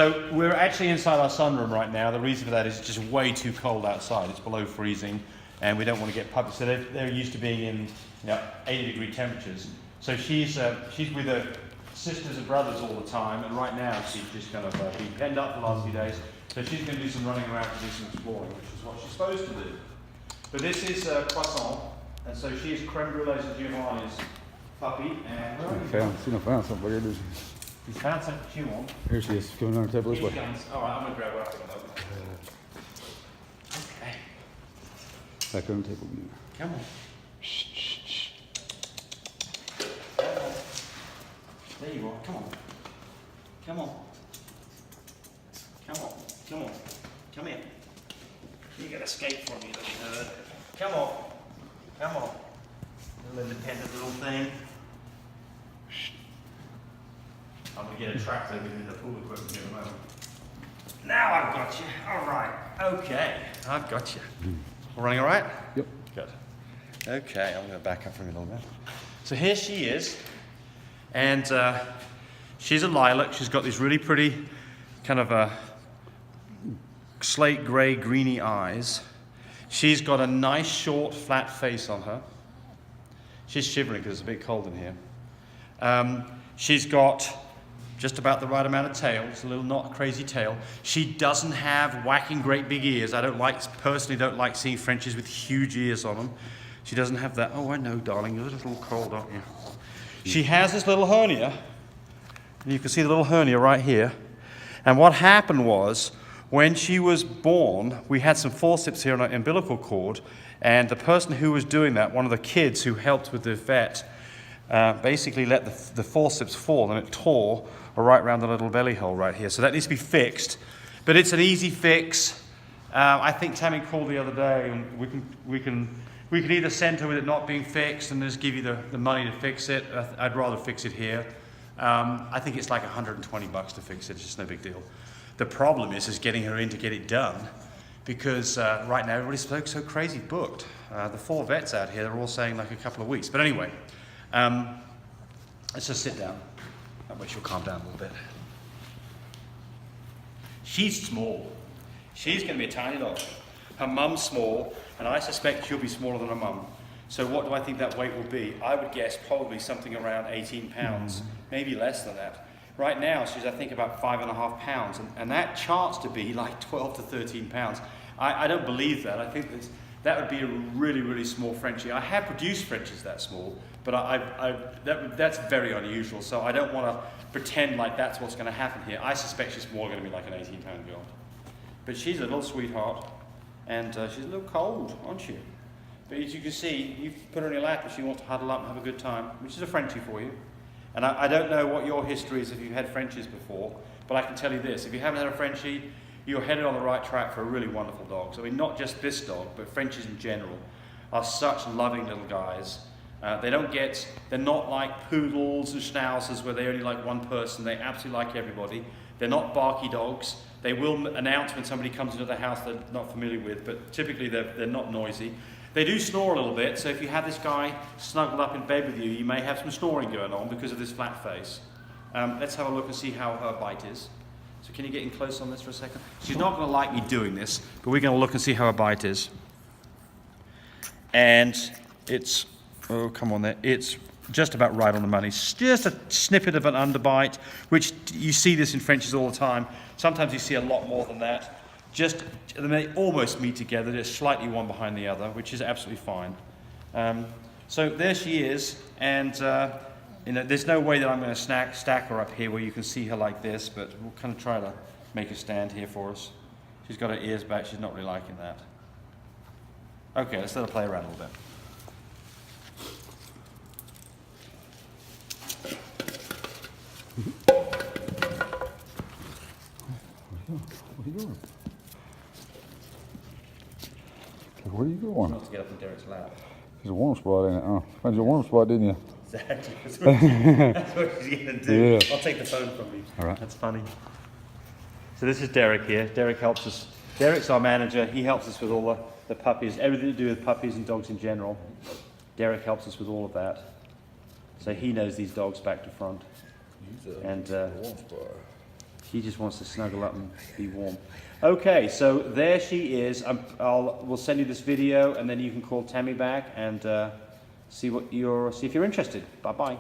So we're actually inside our sunroom right now. The reason for that is it's just way too cold outside. It's below freezing, and we don't want to get puppies. So they're used to being in 80-degree temperatures. So she's with her sisters and brothers all the time, and right now she's just kind of been penned up the last few days. So she's going to do some running around to do some exploring, which is what she's supposed to do. But this is Croissant, and so she is Creme Brulee's and Giovanni's puppy. And I found something. Where is she? You found something you want. Here she is. Coming on the table this way. All right, I'm going to grab her up. Okay. Back on the table. Come on. Shh, shh, shh. There you are. Come on. Come on. Come on. Come on. Come here. You got to escape from me, little bird. Come on. Come on. Little independent little thing. I'm going to get a tractor with the pool equipment here in a moment. Now I've got you. All right. Okay. I've got you. All running all right? Yep. Good. Okay. I'm going to back up from you a little bit. So here she is. And she's a lilac. She's got these really pretty kind of slate gray, greeny eyes. She's got a nice, short, flat face on her. She's shivering because it's a bit cold in here. She's got just about the right amount of tail. It's a little not crazy tail. She doesn't have whacking great big ears. I personally don't like seeing Frenchies with huge ears on them. She doesn't have that. Oh, I know, darling. You're a little cold, aren't you? She has this little hernia. You can see the little hernia right here. And what happened was, when she was born, we had some forceps here on her umbilical cord, and the person who was doing that, one of the kids who helped with the vet, basically let the forceps fall, and it tore right around the little belly hole right here. So that needs to be fixed, but it's an easy fix. I think Tammy called the other day, and we can either send her with it not being fixed and just give you the money to fix it. I'd rather fix it here. I think it's like $120 to fix it. It's just no big deal. The problem is getting her in to get it done, because right now everybody's so crazy booked. The 4 vets out here, they're all saying like a couple of weeks. But anyway, let's just sit down. That way she'll calm down a little bit. She's small. She's going to be a tiny dog. Her mum's small, and I suspect she'll be smaller than her mum. So what do I think that weight will be? I would guess probably something around 18 pounds, maybe less than that. Right now, she's, I think, about 5.5 pounds, and that charts to be like 12 to 13 pounds. I don't believe that. I think that would be a really, really small Frenchie. I have produced Frenchies that small, but that's very unusual, so I don't want to pretend like that's what's going to happen here. I suspect she's more going to be like an 18-pound girl. But she's a little sweetheart, and she's a little cold, aren't she? But as you can see, you've put her in your lap and she wants to huddle up and have a good time, which is a Frenchie for you. And I don't know what your history is if you've had Frenchies before, but I can tell you this: if you haven't had a Frenchie, you're headed on the right track for a really wonderful dog. So I mean, not just this dog, but Frenchies in general are such loving little guys. They're not like poodles and schnauzers where they only like one person. They absolutely like everybody. They're not barky dogs. They will announce when somebody comes into the house they're not familiar with, but typically they're not noisy. They do snore a little bit, so if you have this guy snuggled up in bed with you, you may have some snoring going on because of this flat face. Let's have a look and see how her bite is. So can you get in close on this for a second? She's not going to like me doing this, but we're going to look and see how her bite is. And it's, oh, come on there, it's just about right on the money. It's just a snippet of an underbite, which you see this in Frenchies all the time. Sometimes you see a lot more than that. They almost meet together, just slightly one behind the other, which is absolutely fine. So there she is, and there's no way that I'm going to stack her up here where you can see her like this, but we'll kind of try to make her stand here for us. She's got her ears back, she's not really liking that. Okay, let's let her play around a little bit. What are you doing? Where are you going? She wants to get up in Derek's lap. There's a warm spot in it. Found your warm spot, didn't you? Exactly. That's what she's going to do. Yeah. I'll take the phone from you. All right. That's funny. So this is Derek here. Derek helps us. Derek's our manager. He helps us with all the puppies, everything to do with puppies and dogs in general. Derek helps us with all of that. So he knows these dogs back to front. He's and warm spot. She just wants to snuggle up and be warm. Okay, so there she is. We'll send you this video, and then you can call Tammy back and see if you're interested. Bye bye.